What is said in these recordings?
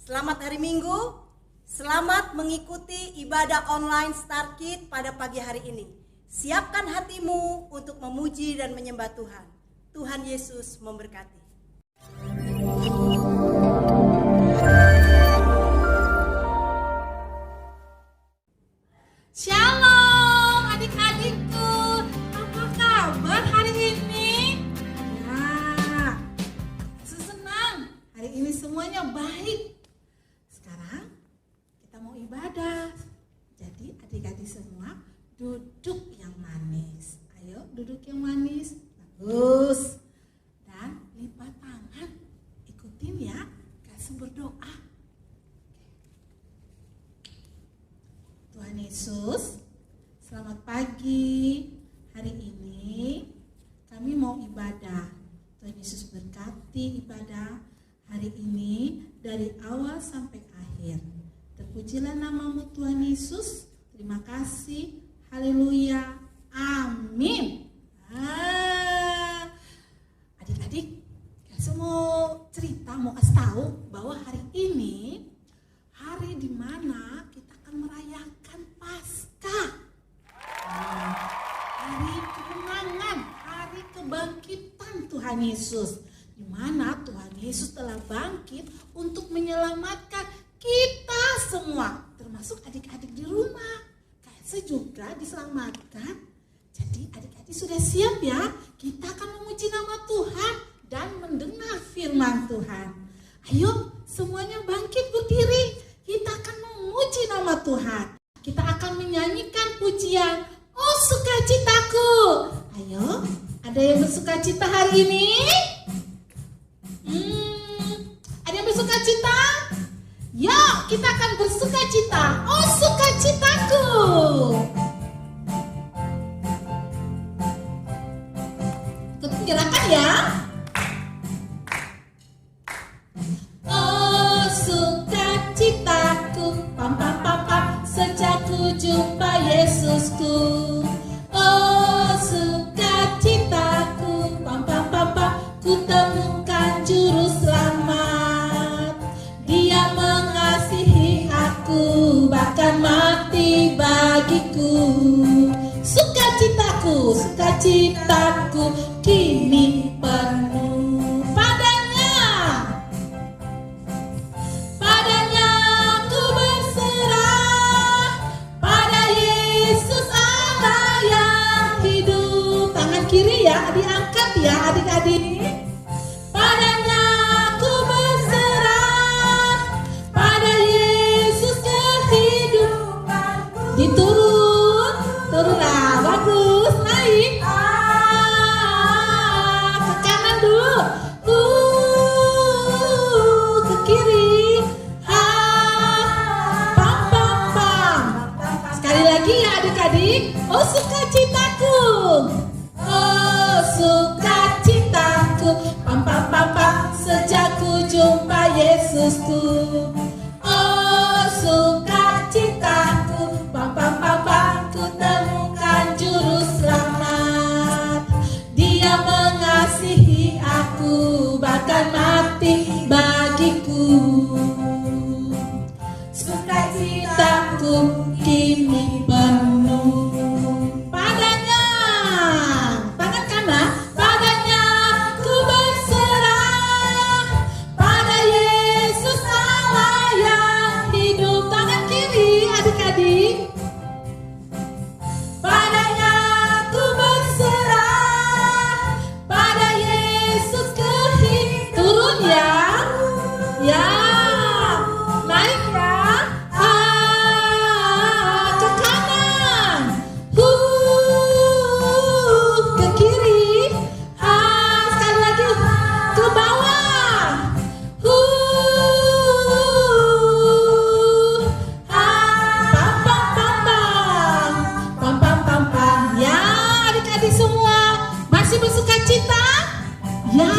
Selamat hari Minggu, selamat mengikuti ibadah online Star Kids pada pagi hari ini. Siapkan hatimu untuk memuji dan menyembah Tuhan. Tuhan Yesus memberkati. Shalom adik-adikku, apa kabar hari ini? Ya, senang, hari ini semuanya baik. Sekarang kita mau ibadah, jadi adik-adik semua duduk yang manis. Ayo duduk yang manis, bagus. Dan lipat tangan, ikutin ya, kasih berdoa. Tuhan Yesus, selamat pagi. Hari ini kami mau ibadah. Tuhan Yesus berkati ibadah hari ini dari awal sampai akhir. Terpujilah namamu Tuhan Yesus. Terima kasih. Haleluya. Amin. Adik-adik, saya mau cerita, mau kasih tahu bahwa hari ini hari di mana kita akan merayakan Paskah. Hari kemenangan, hari kebangkitan Tuhan Yesus. Di mana Tuhan Yesus telah bangkit untuk menyelamatkan kita semua, termasuk adik-adik di rumah. Kayak saya juga diselamatkan. Jadi adik-adik sudah siap ya? Kita akan memuji nama Tuhan dan mendengar firman Tuhan. Ayo semuanya bangkit berdiri. Kita akan memuji nama Tuhan. Kita akan menyanyikan pujian, "Oh sukacitaku." Ayo, ada yang bersukacita hari ini? Ada yang bersukacita? Yuk, kita akan bersukacita. Oh sukacitaku. Ikut gerakan ya. Oh sukacitaku, pam pam pam pam, sejak ku jumpa Yesusku. Oh sukacitaku, pam pam pam pam, ku temukan juru selamat. Dia mengasihi aku, bahkan mati bagiku. Sukacitaku, sukacitaku kini penuh padanya. Padanya ku berserah, pada Yesus Allah yang hidup. Tangan kiri ya, diangkat ya adik-adik. Padanya ku berserah, pada Yesus kehidupanku. Diturun, turun lah, bagus, naik. Ke kanan dulu, ke kiri. Pam pam pam. Sekali lagi ya adik-adik. Oh sukacitaku, oh sukacitaku, pam pam pam pam, sejak ku jumpa Yesusku. Oh sukacitaku, pam pam pam pam, ku temukan juru selamat. Dia mengasihi aku, bahkan mati bagiku. Sukacitaku kini penuh padanya. Tangan kanan, padanya ku berserah, pada Yesus Allah yang hidup. Tangan kiri adik-adik. Padanya ku berserah, pada Yesus kehidupan. Turun ya. Ya. Naik ya. Ke kanan. Ke kiri. Sekali lagi. Ke bawah. Pam pam pam pam. Pam pam pam pam. Ya, adik-adik semua masih bersukacita? Ya.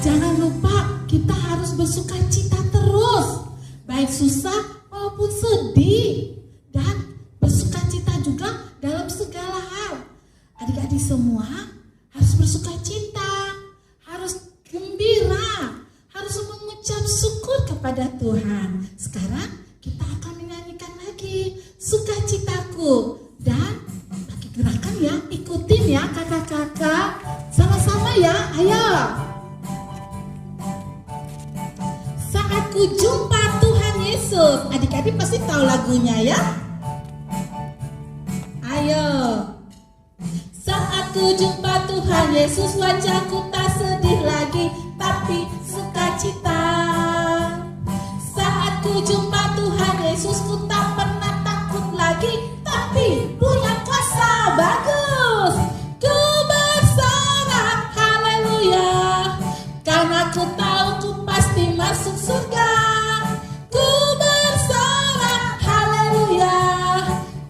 Jangan lupa kita harus bersukacita terus, baik susah maupun sedih, dan bersukacita juga dalam segala hal. Adik-adik semua harus bersukacita, harus gembira, harus mengucap syukur kepada kepada Tuhan. Sekarang kita akan menyanyikan lagi Sukacitaku. Dan pakai gerakan ya, ikutin ya kakak-kakak. Sama-sama ya, ayo. Saat ku jumpa Tuhan Yesus. Adik-adik pasti tahu lagunya ya. Ayo. Saat ku jumpa Tuhan Yesus, wajahku tak sedih lagi, tapi sukacita. Saat ku jumpa Tuhan Yesus, ku tak pernah takut lagi, tapi punya kuasa. Bagus. Ku bersorak haleluya, karena ku tahu ku pasti masuk surga. Ku bersorak haleluya,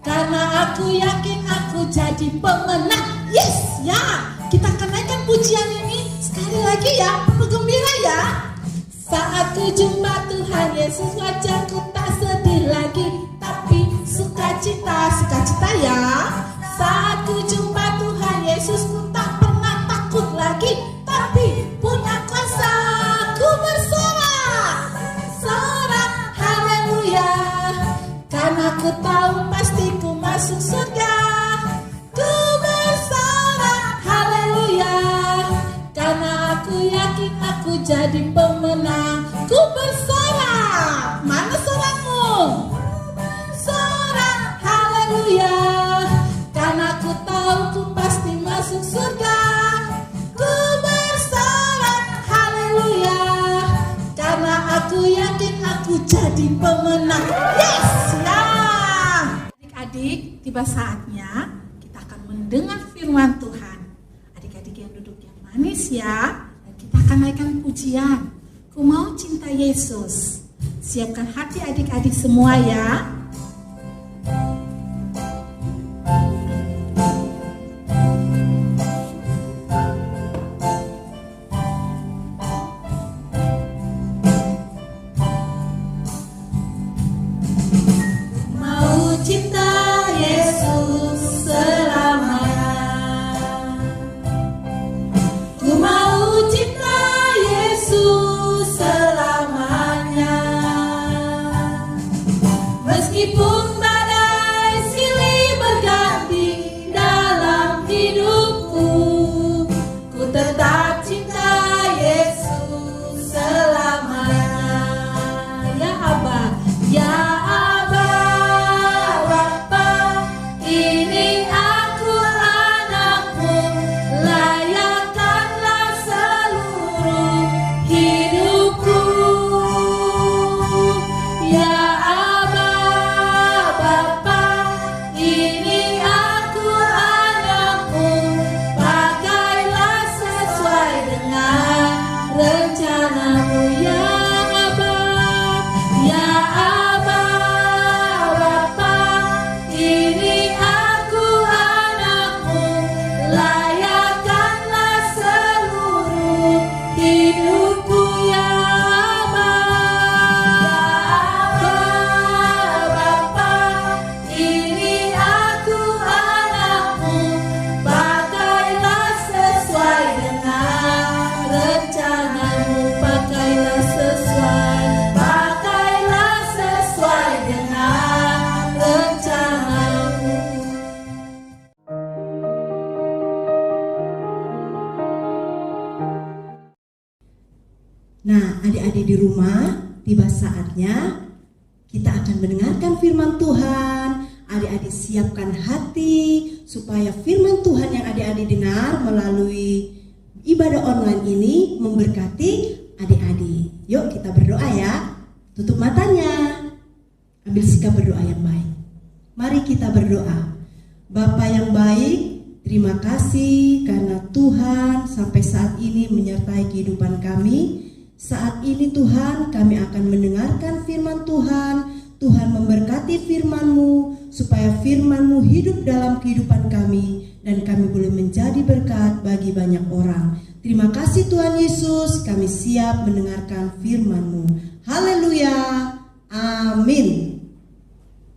karena aku yakin aku jadi pemenang. Yes, ya. Kita akan naikkan pujian ini sekali lagi ya, bergembira ya. Saat ku jumpa Tuhan Yesus, wajahku tak sedih lagi, tapi sukacita. Sukacita ya. Saat ku jumpa Tuhan Yesus, ku tak pernah takut lagi, tapi punya kuasa. Ku bersorak, sorak haleluya, karena ku tahu pasti ku masuk surga. Ku bersorak haleluya, karena aku yakin aku jadi pemenang. Ku bersorak. Mana sorakmu? Sorak haleluya, karena ku tahu ku pasti masuk surga. Ku bersorak haleluya, karena aku yakin aku jadi pemenang. Yes, ya. Adik-adik, tiba saatnya kita akan mendengar firman Tuhan. Adik-adik yang duduk yang manis ya. Dan kita akan naikkan pujian. Ku mau cinta Yesus. Siapkan hati adik-adik semua ya. Mau cinta Yesus selamanya. Ku mau cinta Yesus selamanya. Meskipun badai silih berganti dalam hidupku, ku tetap cinta Yesus selamanya. Ya Abba, ya Abba, Bapa, ini aku anakmu, layakkanlah seluruh hidupku. Ya Abba, Bapa, ini aku anakmu, pakailah sesuai dengan rencanamu. Ya Abba, ya Abba, Bapa, ini aku anakmu, layakkanlah seluruh hidupku. Ya Abba, ya Abba, Bapa, ini aku anakmu, pakailah sesuai dengan rencanamu. Pakailah sesuai dengan rencanamu. Nah, adik-adik di rumah, tiba saatnya kita akan mendengarkan firman Tuhan. Adik-adik siapkan hati supaya firman Tuhan yang adik-adik dengar melalui ibadah online ini memberkati adik-adik. Yuk kita berdoa ya. Tutup matanya. Ambil sikap berdoa yang baik. Mari kita berdoa. Bapa yang baik, terima kasih karena Tuhan sampai saat ini menyertai kehidupan kami. Saat ini Tuhan kami akan mendengarkan firman Tuhan. Tuhan memberkati firman-Mu supaya firman-Mu hidup dalam kehidupan kami dan kami boleh menjadi berkat bagi banyak orang. Terima kasih Tuhan Yesus, kami siap mendengarkan firman-Mu. Haleluya, amin.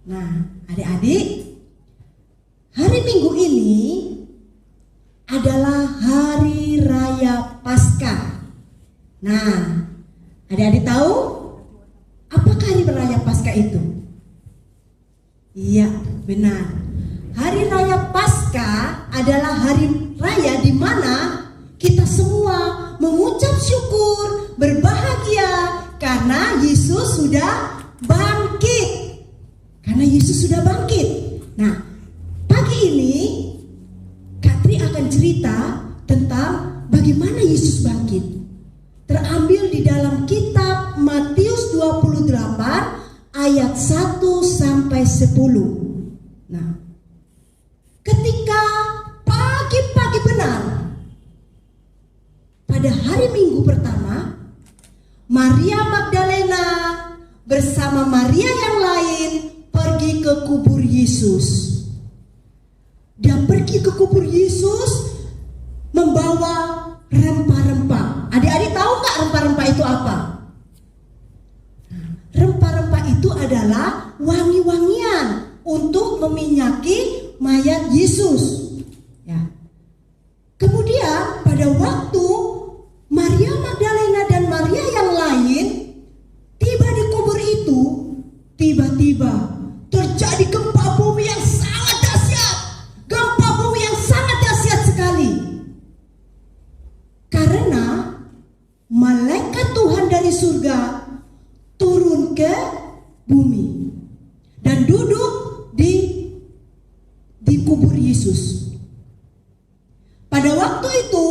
Nah, adik-adik, hari Minggu ini adalah Hari Raya Paskah. Nah, adik-adik tahu berbahagia karena Yesus sudah bangkit. Karena Yesus sudah bangkit. Nah, pagi ini Katri akan cerita tentang bagaimana Yesus bangkit. Terambil di dalam kitab Matius 28 ayat 1 sampai 10. Nah, ketika pagi-pagi benar pada hari Minggu pertama, Maria Magdalena bersama Maria yang lain pergi ke kubur Yesus. Dia pergi ke kubur Yesus membawa rempah-rempah. Adik-adik tahu nggak rempah-rempah itu apa? Rempah-rempah itu adalah wangi-wangian untuk meminyaki mayat Yesus. Ya. Kemudian pada waktu Maria Magdalena dan Maria yang lain tiba di kubur itu, tiba-tiba terjadi gempa bumi yang sangat dahsyat. Gempa bumi yang sangat dahsyat sekali. Karena malaikat Tuhan dari surga turun ke bumi dan duduk di kubur Yesus. Pada waktu itu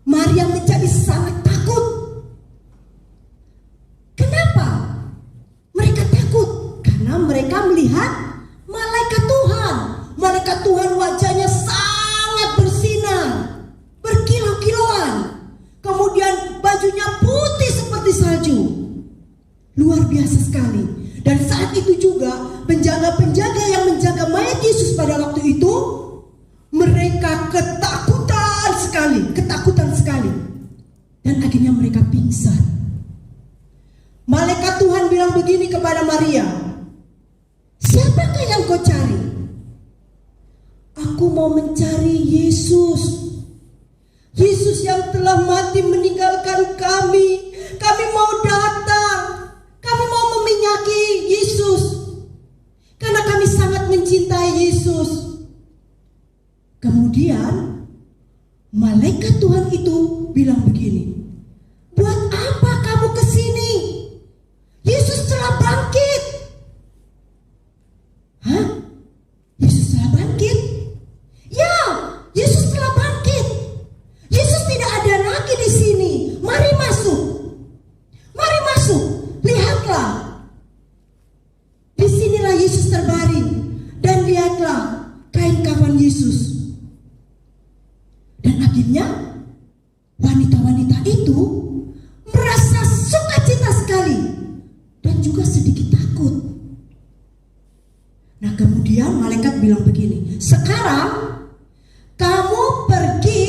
Maria menjadi sangat takut. Kenapa mereka takut? Karena mereka melihat malaikat Tuhan. Malaikat Tuhan wajahnya sangat bersinar, berkilau-kilauan. Kemudian bajunya putih seperti salju. Luar biasa sekali. Dan saat itu juga penjaga-penjaga yang menjaga mayat Yesus pada waktu itu, mereka ketakutan sekali. Dan akhirnya mereka pingsan. Malaikat Tuhan bilang begini kepada Maria, "Siapakah yang kau cari?" "Aku mau mencari Yesus. Yesus yang telah mati meninggalkan kami. Kami mau datang. Kami mau meminyaki Yesus. Karena kami sangat mencintai Yesus." Kemudian malaikat Tuhan itu bilang begini, "Buat apa kamu kesini? Yesus telah bangkit." Hah? Yesus telah bangkit? Ya, Yesus telah bangkit. Yesus tidak ada lagi di sini. Mari masuk. Mari masuk. Lihatlah. Disinilah Yesus terbaring. Dan lihatlah kain kafan Yesus. Dan akhirnya wanita-wanita itu merasa sukacita sekali dan juga sedikit takut. Nah, kemudian malaikat bilang begini, "Sekarang kamu pergi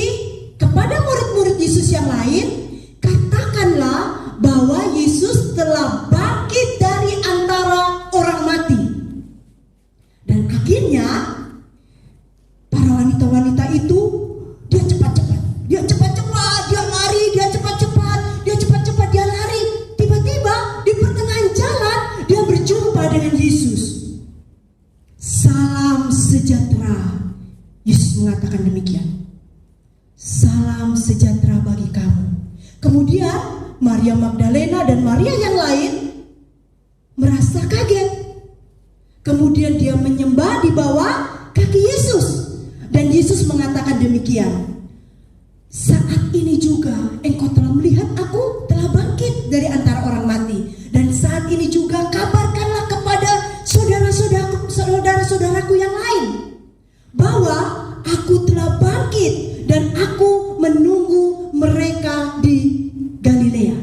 kepada murid-murid Yesus yang lain, katakanlah bahwa Yesus telah bangkit dari antara orang mati." Dan akhirnya para wanita-wanita itu dia cepat-cepat, dia lari. Tiba-tiba di pertengahan jalan dia berjumpa dengan Yesus. "Salam sejahtera." Yesus mengatakan demikian. "Salam sejahtera bagi kamu." Kemudian Maria Magdalena dan Maria yang lain merasa kaget. Kemudian dia menyembah di bawah kaki Yesus. Dan Yesus mengatakan demikian, "Saat ini juga engkau telah melihat aku telah bangkit dari antara orang mati. Dan saat ini juga kabarkanlah kepada saudara-saudaraku yang lain bahwa aku telah bangkit dan aku menunggu mereka di Galilea."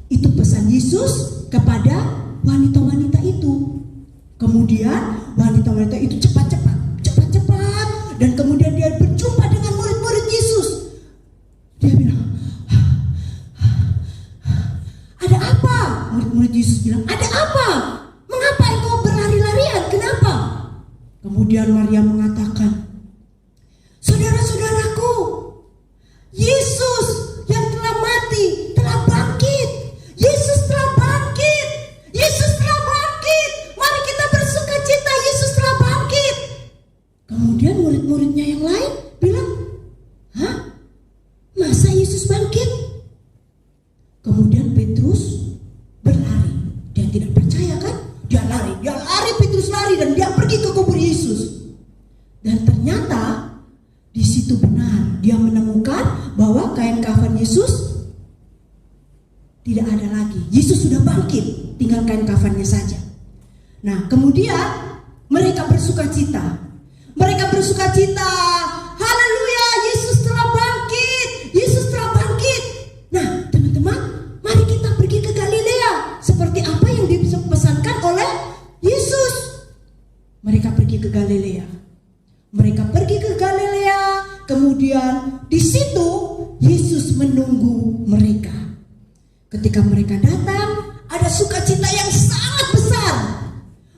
Itu pesan Yesus kepada wanita-wanita itu. Kemudian wanita-wanita itu cepat-cepat, dan kemudian dia berjumpa dengan murid-murid Yesus. Dia bilang, "Ada apa?" Murid-murid Yesus bilang, "Ada apa? Mengapa engkau berlari-larian? Kenapa?" Kemudian Maria mengatakan, "Saudara-saudaraku, Yesus yang telah mati telah bangkit. Yesus telah bangkit. Yesus telah bangkit. Mari kita bersukacita, Yesus telah bangkit." Kemudian murid-muridnya yang lain bilang, "Hah? Masa Yesus bangkit?" Kemudian Petrus berlari. Dia tidak percaya kan? Dia lari, Petrus lari dan dia pergi ke kubur Yesus. Dan ternyata di situ benar dia menemukan bahwa kain kafan Yesus tidak ada lagi. Yesus sudah bangkit, tinggal kain kafannya saja. Nah, kemudian mereka bersuka cita. Haleluya, Yesus telah bangkit. Nah, teman-teman, mari kita pergi ke Galilea. Seperti apa yang dipesankan oleh Yesus. Mereka pergi ke Galilea. Kemudian di situ Yesus menunggu mereka. Ketika mereka datang, ada sukacita yang sangat besar.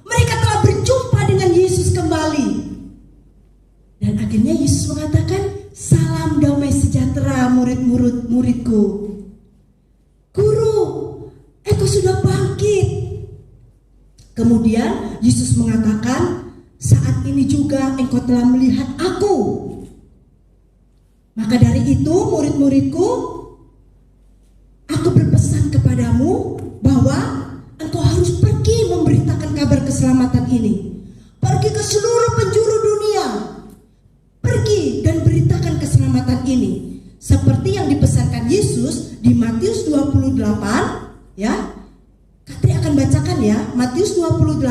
Mereka telah berjumpa dengan Yesus kembali. Dan akhirnya Yesus mengatakan, salam damai sejahtera muridku. Guru, engkau sudah bangkit. Kemudian Yesus mengatakan, saat ini juga engkau telah melihat aku. Maka dari itu murid-muridku, aku berpesan kepadamu bahwa engkau harus pergi memberitakan kabar keselamatan ini. Pergi ke seluruh penjuru dunia. Pergi dan beritakan keselamatan ini. Seperti yang dipesankan Yesus di Matius 28, ya. Katri akan bacakan ya, Matius 28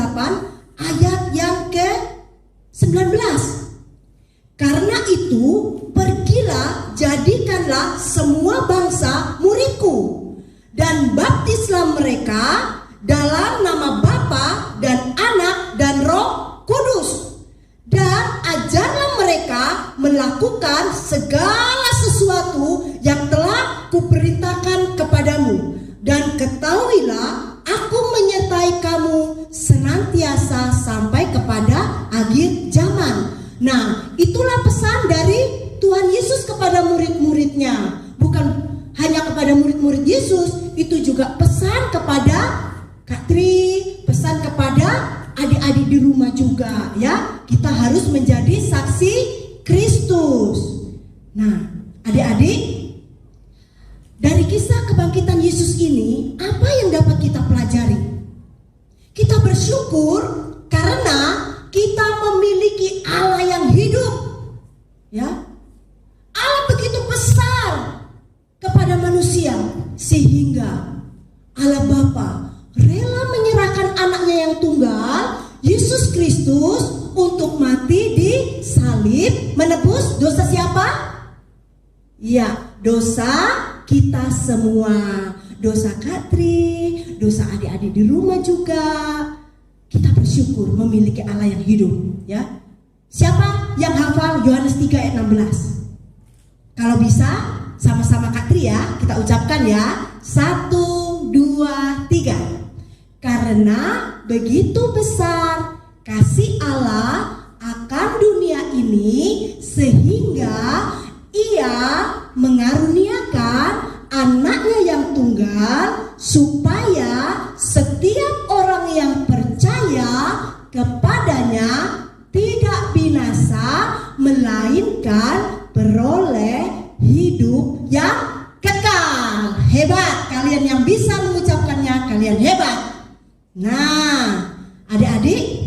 ayat yang ke-19. Karena itu, pergilah, jadikanlah semua bangsa muridku, dan baptislah mereka dalam nama Bapa dan Anak dan Roh Kudus, dan ajarlah mereka melakukan segala sesuatu yang telah kuperintahkan kepadamu, dan ketahuilah aku menyertai kamu senantiasa sampai kepada akhir zaman. Nah, itulah pesan dari Tuhan Yesus kepada murid-muridnya. Bukan hanya kepada murid-murid Yesus, itu juga pesan kepada Kak Tri, pesan kepada adik-adik di rumah juga, ya. Kita harus menjadi saksi Kristus. Nah, adik-adik, dari kisah kebangkitan Yesus ini, apa yang dapat kita pelajari? Kita bersyukur karena kita memiliki Allah yang hidup, ya. Allah begitu besar kepada manusia sehingga Allah Bapa rela menyerahkan anaknya yang tunggal, Yesus Kristus, untuk mati di salib menebus dosa siapa? Ya, dosa kita semua. Dosa Katri, dosa adik-adik di rumah juga. Kita bersyukur memiliki Allah yang hidup, ya. Siapa yang hafal Yohanes 3 ayat 16? Kalau bisa sama-sama Kak Tri ya, kita ucapkan ya. 1, 2, 3. Karena begitu besar kasih Allah akan dunia ini, sehingga Ia mengaruniakan anaknya yang tunggal, supaya setiap orang yang percaya kepadanya tidak binasa, melainkan beroleh hidup yang kekal. Hebat, kalian yang bisa mengucapkannya, kalian hebat. Nah, adik-adik,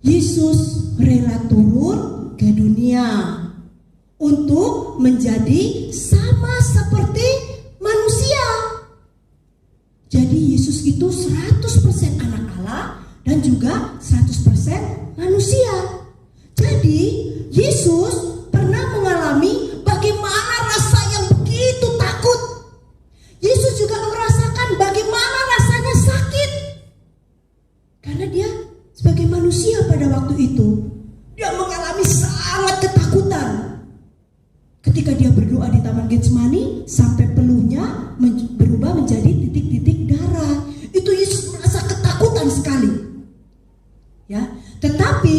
Yesus rela turun ke dunia untuk menjadi sama seperti manusia. Jadi Yesus itu 100% anak Allah dan juga 100% manusia. Jadi Yesus pernah mengalami bagaimana rasa yang begitu takut. Yesus juga merasakan bagaimana rasanya sakit. Karena dia sebagai manusia pada waktu itu, dia mengalami sangat ketakutan. Ketika dia berdoa di Taman Getsemani, sampai peluhnya berubah menjadi titik-titik darah. Itu Yesus merasa ketakutan sekali. Ya, tetapi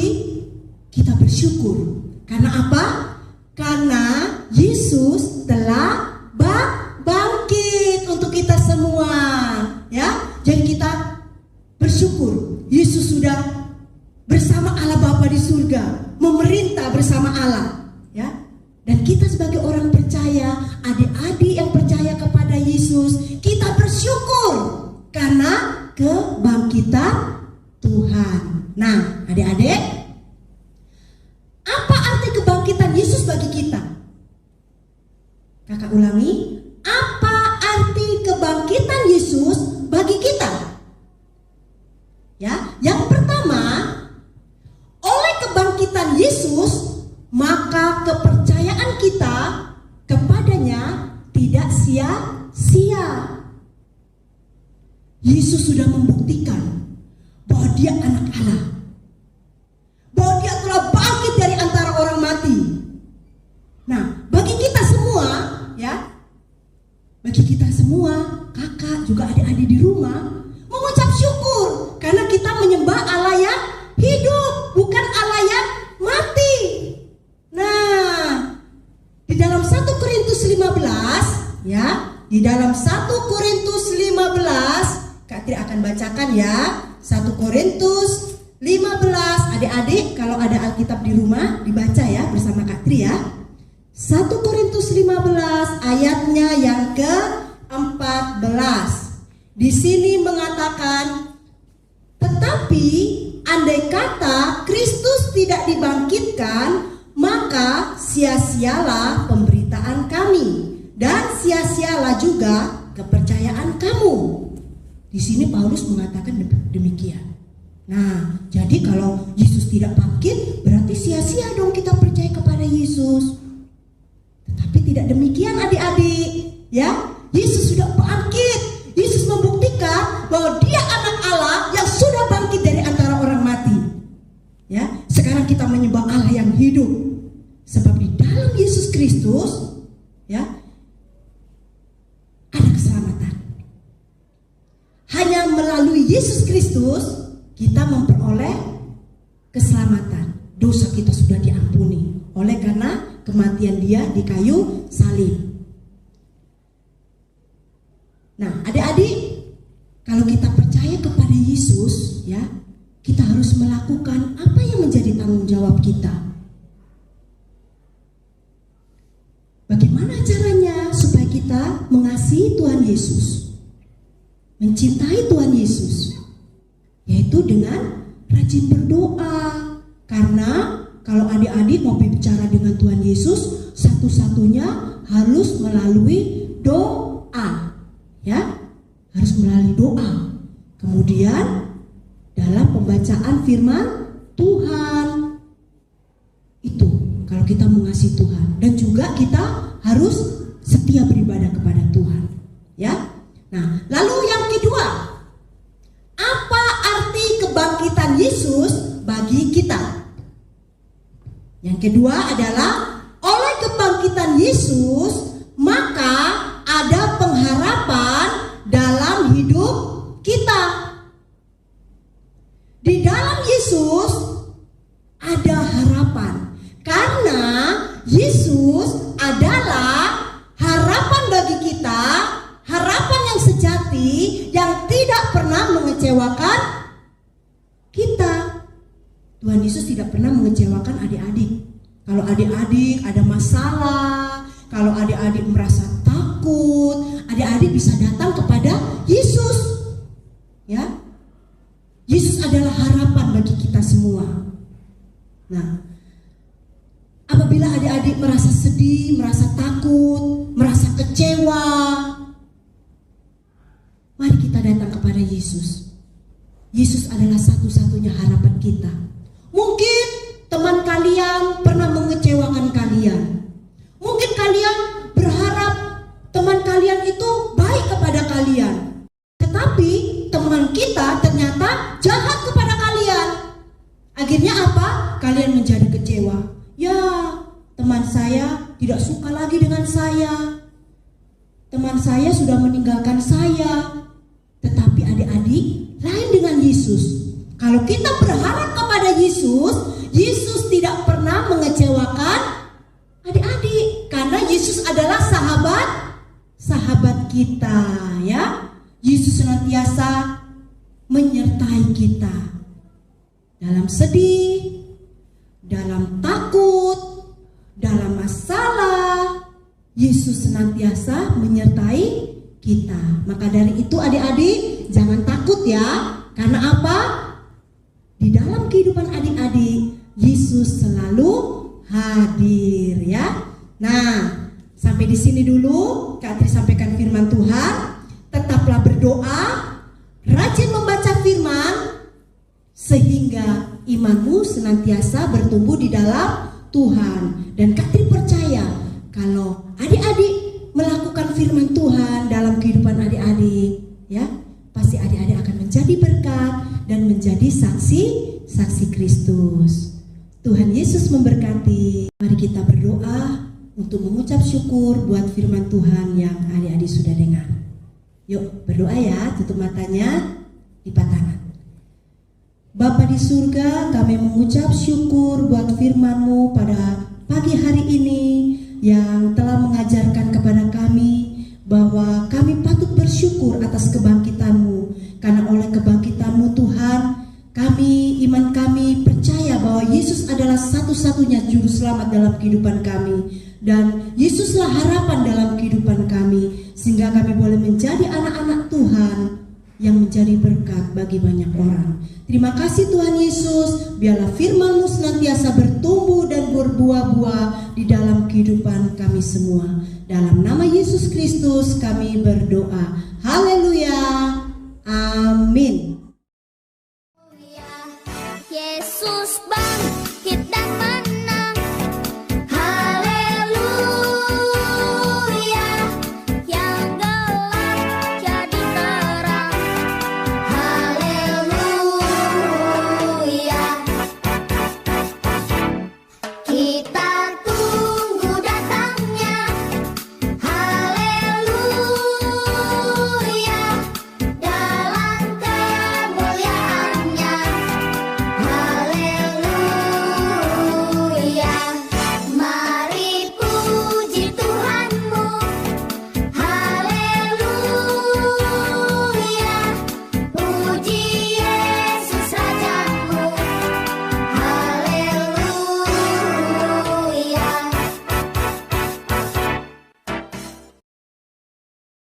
kita bersyukur. Karena apa? Karena Yesus telah bangkit untuk kita semua. Ya, jadi kita bersyukur. Yesus sudah bersama Allah Bapa di surga, memerintah bersama Allah. Ya. Dan kita sebagai orang percaya, adik-adik yang percaya kepada Yesus, kebangkitan Tuhan. Nah, adik-adik, apa arti kebangkitan Yesus bagi kita? Kakak ulangi, apa arti kebangkitan Yesus bagi kita? Ya, yang pertama, oleh kebangkitan Yesus, maka kepercayaan kita kepadanya tidak sia-sia. Yesus sudah membuktikan bahwa dia anak Allah, bahwa dia telah bangkit dari antara orang mati. Nah, bagi kita semua, ya, bagi kita semua, kakak juga adik-adik di rumah, mengucap syukur karena kita menyembah Allah yang hidup, bukan Allah yang mati. Nah, di dalam 1 Korintus 15, ya, di dalam 1 Korintus 15, Kak Tri akan bacakan ya. 1 Korintus 15, adik-adik kalau ada Alkitab di rumah dibaca ya bersama Kak Tri ya. 1 Korintus 15 ayatnya yang ke-14. Di sini mengatakan, tetapi andai kata Kristus tidak dibangkitkan, maka sia-sialah pemberitaan kami dan sia-sialah juga kepercayaan kamu. Di sini Paulus mengatakan demikian. Nah, jadi kalau Yesus tidak bangkit, berarti sia-sia dong kita percaya kepada Yesus. Tetapi tidak demikian adik-adik, ya. Yesus sudah bangkit. Yesus membuktikan bahwa dia anak Allah yang sudah bangkit dari antara orang mati. Ya, sekarang kita menyembah Allah yang hidup. Sebab di dalam Yesus Kristus, ya, ada keselamatan. Hanya melalui Yesus Kristus kita memperoleh keselamatan. Dosa kita sudah diampuni oleh karena kematian dia di kayu salib. Nah, adik-adik, kalau kita percaya kepada Yesus, ya, kita harus melakukan apa yang menjadi tanggung jawab kita. Bagaimana caranya supaya kita mengasihi Tuhan Yesus, mencintai Tuhan Yesus? Yaitu dengan rajin berdoa. Karena kalau adik-adik mau bicara dengan Tuhan Yesus, satu-satunya harus melalui doa. Ya, harus melalui doa. Kemudian dalam pembacaan firman Tuhan. Itu kalau kita mengasihi Tuhan. Dan juga kita harus setia beribadah kepada Tuhan. Ya. Nah, lalu yang kedua, apa arti kebangkitan Yesus bagi kita? Yang kedua adalah oleh kebangkitan Yesus, maka ada pengharapan dalam hidup kita. Di dalam Yesus ada harapan, karena Yesus adalah harapan bagi kita, harapan yang sejati yang tidak pernah mengecewakan kita. Tuhan Yesus tidak pernah mengecewakan adik-adik. Kalau adik-adik ada masalah, kalau adik-adik merasa takut, adik-adik bisa datang kepada Yesus. Ya, Yesus adalah harapan bagi kita semua. Nah, apabila adik-adik merasa sedih, merasa takut, merasa kecewa, mari kita datang kepada Yesus. Yesus adalah satu-satunya harapan kita. Mungkin teman kalian pernah mengecewakan kalian. Mungkin kalian berharap teman kalian itu baik kepada kalian. Tetapi teman kita ternyata jahat kepada kalian. Akhirnya apa? Kalian menjadi kecewa. Ya, teman saya tidak suka lagi dengan saya. Teman saya sudah meninggalkan saya. Tetapi adik-adik, lain dengan Yesus. Kalau kita berharap kepada Yesus, Yesus tidak pernah mengecewakan adik-adik. Karena Yesus adalah sahabat kita, ya. Yesus senantiasa menyertai kita dalam sedih, dalam takut, dalam masalah. Yesus senantiasa menyertai kita. Maka dari itu adik-adik, jangan takut ya. Karena Karena apa? Di dalam kehidupan adik-adik, Yesus selalu hadir ya. Nah, sampai di sini dulu Kak Tri sampaikan firman Tuhan. Tetaplah berdoa, rajin membaca firman, sehingga imanmu senantiasa bertumbuh di dalam Tuhan. Dan Kak Tri percaya kalau adik-adik melakukan firman Tuhan dalam kehidupan adik-adik, ya, pasti adik-adik akan menjadi berkat dan menjadi saksi Kristus. Tuhan Yesus memberkati. Mari kita berdoa untuk mengucap syukur buat firman Tuhan yang adik-adik sudah dengar. Yuk berdoa ya, tutup matanya, lipat tangan. Bapa di surga, kami mengucap syukur buat firman-Mu pada pagi hari ini yang telah mengajarkan kepada kami bahwa kami patut bersyukur atas kebangkitan-Mu. Karena oleh kebangkitan-Mu Tuhan, iman kami percaya bahwa Yesus adalah satu-satunya juru selamat dalam kehidupan kami. Dan Yesuslah harapan dalam kehidupan kami, sehingga kami boleh menjadi anak-anak Tuhan yang menjadi berkat bagi banyak orang. Terima kasih Tuhan Yesus, biarlah firman-Mu senantiasa bertumbuh dan berbuah-buah di dalam kehidupan kami semua. Dalam nama Yesus Kristus kami berdoa. Haleluya. Amin.